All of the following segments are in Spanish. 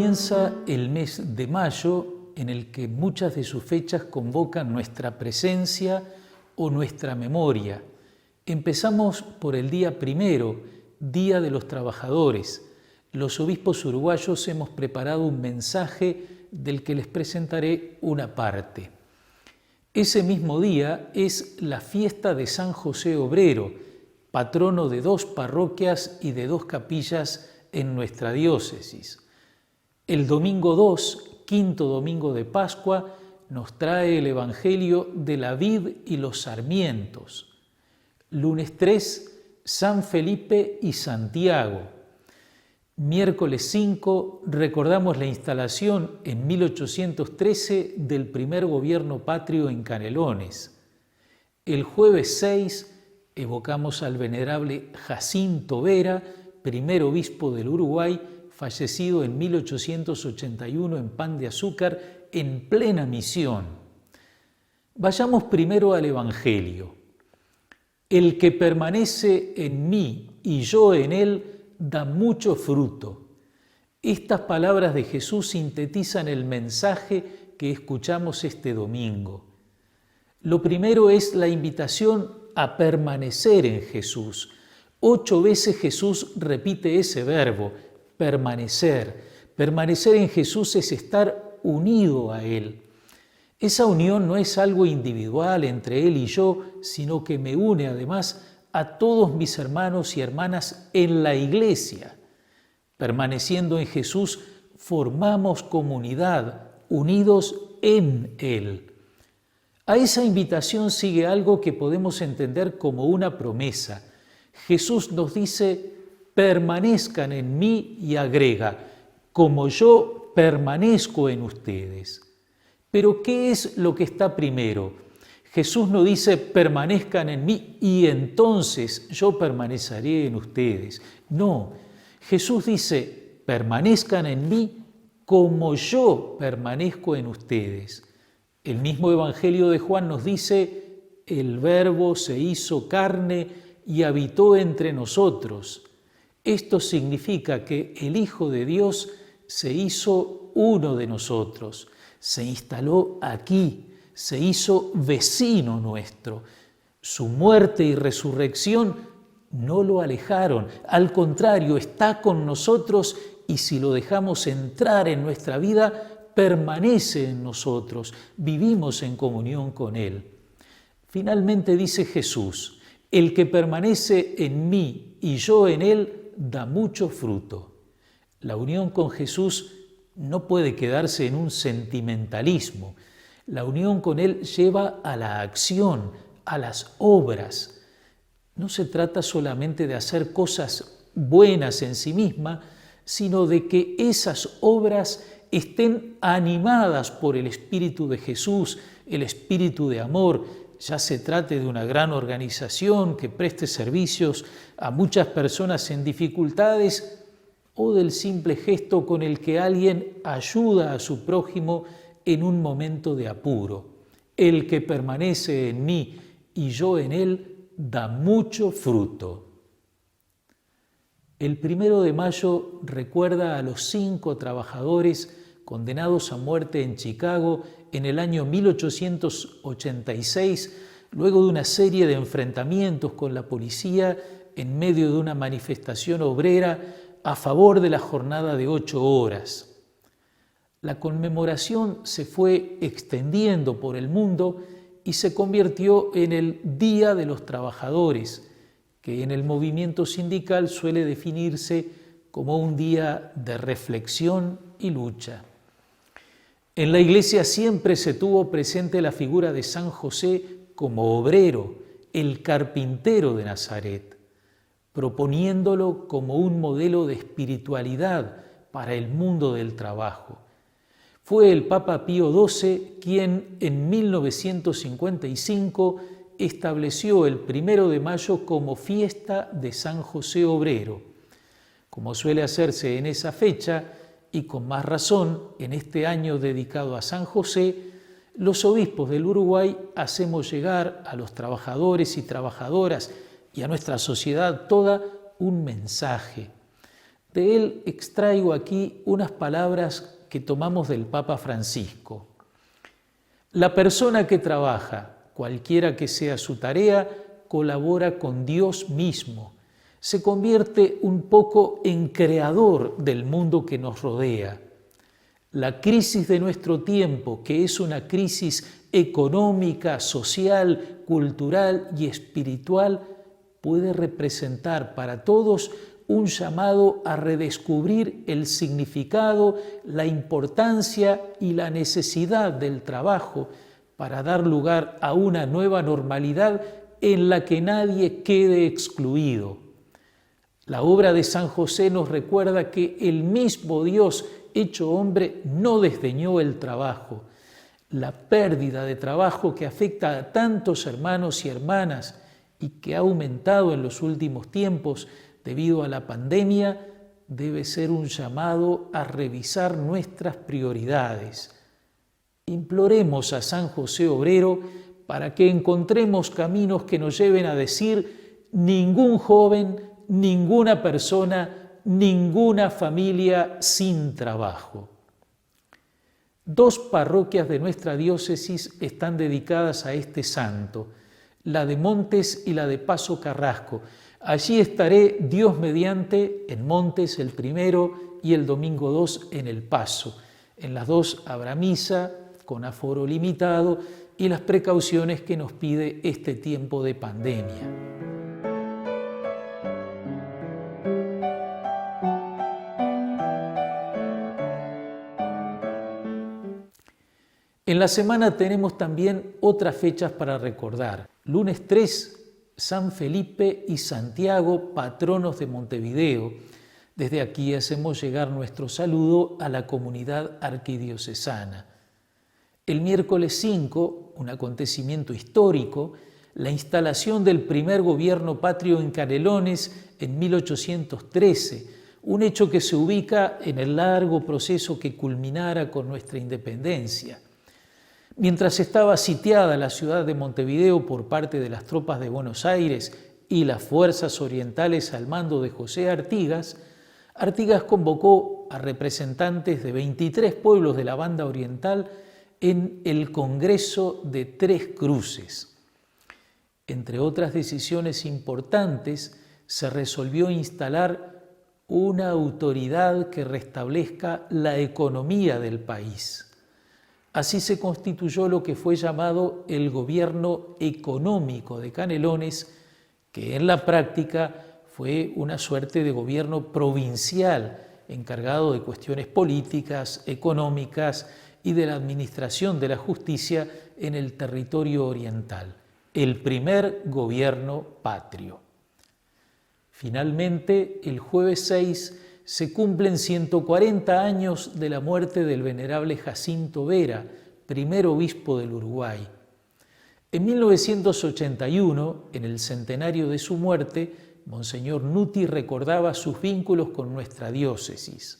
Comienza el mes de mayo, en el que muchas de sus fechas convocan nuestra presencia o nuestra memoria. Empezamos por el día primero, Día de los Trabajadores. Los obispos uruguayos hemos preparado un mensaje del que les presentaré una parte. Ese mismo día es la fiesta de San José Obrero, patrono de 2 parroquias y de 2 capillas en nuestra diócesis. El domingo 2, quinto domingo de Pascua, nos trae el Evangelio de la vid y los sarmientos. Lunes 3, San Felipe y Santiago. Miércoles 5, recordamos la instalación en 1813 del primer gobierno patrio en Canelones. El jueves 6, evocamos al venerable Jacinto Vera, primer obispo del Uruguay, fallecido en 1881 en Pan de Azúcar, en plena misión. Vayamos primero al Evangelio. El que permanece en mí y yo en él, da mucho fruto. Estas palabras de Jesús sintetizan el mensaje que escuchamos este domingo. Lo primero es la invitación a permanecer en Jesús. 8 veces Jesús repite ese verbo, permanecer. Permanecer en Jesús es estar unido a Él. Esa unión no es algo individual entre Él y yo, sino que me une además a todos mis hermanos y hermanas en la Iglesia. Permaneciendo en Jesús, formamos comunidad, unidos en Él. A esa invitación sigue algo que podemos entender como una promesa. Jesús nos dice, permanezcan en mí y agrega, como yo permanezco en ustedes. Pero ¿qué es lo que está primero? Jesús no dice, permanezcan en mí y entonces yo permaneceré en ustedes. No, Jesús dice, permanezcan en mí como yo permanezco en ustedes. El mismo Evangelio de Juan nos dice, el Verbo se hizo carne y habitó entre nosotros. Esto significa que el Hijo de Dios se hizo uno de nosotros, se instaló aquí, se hizo vecino nuestro. Su muerte y resurrección no lo alejaron, al contrario, está con nosotros y si lo dejamos entrar en nuestra vida, permanece en nosotros, vivimos en comunión con Él. Finalmente dice Jesús, el que permanece en mí y yo en Él da mucho fruto. La unión con Jesús no puede quedarse en un sentimentalismo. La unión con Él lleva a la acción, a las obras. No se trata solamente de hacer cosas buenas en sí misma, sino de que esas obras estén animadas por el Espíritu de Jesús, el Espíritu de amor, ya se trate de una gran organización que preste servicios a muchas personas en dificultades o del simple gesto con el que alguien ayuda a su prójimo en un momento de apuro. El que permanece en mí y yo en él da mucho fruto. El 1 de mayo recuerda a los 5 trabajadores condenados a muerte en Chicago en el año 1886, luego de una serie de enfrentamientos con la policía en medio de una manifestación obrera a favor de la jornada de 8 horas. La conmemoración se fue extendiendo por el mundo y se convirtió en el Día de los Trabajadores, que en el movimiento sindical suele definirse como un día de reflexión y lucha. En la Iglesia siempre se tuvo presente la figura de San José como obrero, el carpintero de Nazaret, proponiéndolo como un modelo de espiritualidad para el mundo del trabajo. Fue el Papa Pío XII quien en 1955 estableció el 1 de mayo como fiesta de San José Obrero. Como suele hacerse en esa fecha, y con más razón, en este año dedicado a San José, los obispos del Uruguay hacemos llegar a los trabajadores y trabajadoras y a nuestra sociedad toda un mensaje. De él extraigo aquí unas palabras que tomamos del Papa Francisco. La persona que trabaja, cualquiera que sea su tarea, colabora con Dios mismo. Se convierte un poco en creador del mundo que nos rodea. La crisis de nuestro tiempo, que es una crisis económica, social, cultural y espiritual, puede representar para todos un llamado a redescubrir el significado, la importancia y la necesidad del trabajo para dar lugar a una nueva normalidad en la que nadie quede excluido. La obra de San José nos recuerda que el mismo Dios hecho hombre no desdeñó el trabajo. La pérdida de trabajo que afecta a tantos hermanos y hermanas y que ha aumentado en los últimos tiempos debido a la pandemia, debe ser un llamado a revisar nuestras prioridades. Imploremos a San José Obrero para que encontremos caminos que nos lleven a decir: ningún joven, ninguna persona, ninguna familia sin trabajo. 2 parroquias de nuestra diócesis están dedicadas a este santo, la de Montes y la de Paso Carrasco. Allí estaré, Dios mediante, en Montes el primero y el domingo 2 en el Paso. En las 2 habrá misa con aforo limitado y las precauciones que nos pide este tiempo de pandemia. En la semana tenemos también otras fechas para recordar. Lunes 3, San Felipe y Santiago, patronos de Montevideo. Desde aquí hacemos llegar nuestro saludo a la comunidad arquidiocesana. El miércoles 5, un acontecimiento histórico, la instalación del primer gobierno patrio en Canelones en 1813, un hecho que se ubica en el largo proceso que culminara con nuestra independencia. Mientras estaba sitiada la ciudad de Montevideo por parte de las tropas de Buenos Aires y las fuerzas orientales al mando de José Artigas, Artigas convocó a representantes de 23 pueblos de la banda oriental en el Congreso de Tres Cruces. Entre otras decisiones importantes, se resolvió instalar una autoridad que restablezca la economía del país. Así se constituyó lo que fue llamado el Gobierno Económico de Canelones, que en la práctica fue una suerte de gobierno provincial encargado de cuestiones políticas, económicas y de la administración de la justicia en el territorio oriental, el primer gobierno patrio. Finalmente, el jueves 6 se cumplen 140 años de la muerte del venerable Jacinto Vera, primer obispo del Uruguay. En 1981, en el centenario de su muerte, Monseñor Nuti recordaba sus vínculos con nuestra diócesis.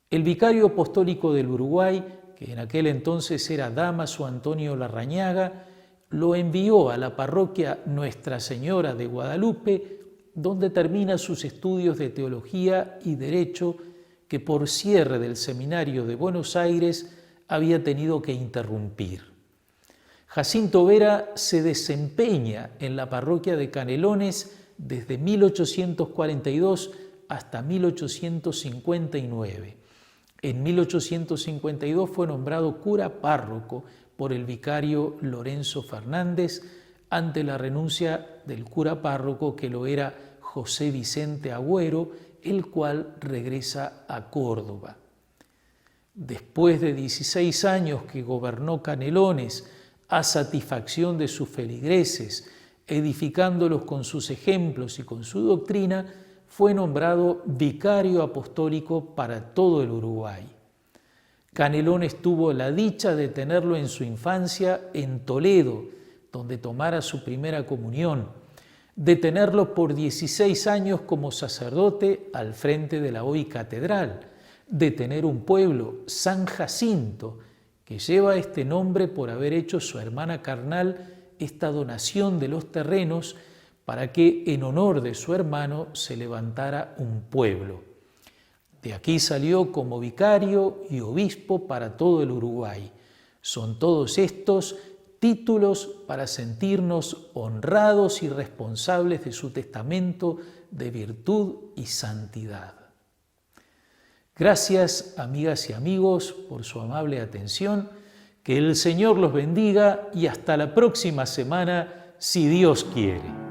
El vicario apostólico del Uruguay, que en aquel entonces era Dámaso Antonio Larrañaga, lo envió a la parroquia Nuestra Señora de Guadalupe, donde termina sus estudios de teología y derecho que por cierre del seminario de Buenos Aires había tenido que interrumpir. Jacinto Vera se desempeña en la parroquia de Canelones desde 1842 hasta 1859. En 1852 fue nombrado cura párroco por el vicario Lorenzo Fernández ante la renuncia del cura párroco que lo era José Vicente Agüero, el cual regresa a Córdoba. Después de 16 años que gobernó Canelones a satisfacción de sus feligreses, edificándolos con sus ejemplos y con su doctrina, fue nombrado vicario apostólico para todo el Uruguay. Canelones tuvo la dicha de tenerlo en su infancia en Toledo, donde tomara su primera comunión, de tenerlo por 16 años como sacerdote al frente de la hoy catedral, de tener un pueblo, San Jacinto, que lleva este nombre por haber hecho su hermana carnal esta donación de los terrenos para que en honor de su hermano se levantara un pueblo. De aquí salió como vicario y obispo para todo el Uruguay. Son todos estos títulos para sentirnos honrados y responsables de su testamento de virtud y santidad. Gracias, amigas y amigos, por su amable atención. Que el Señor los bendiga y hasta la próxima semana, si Dios quiere.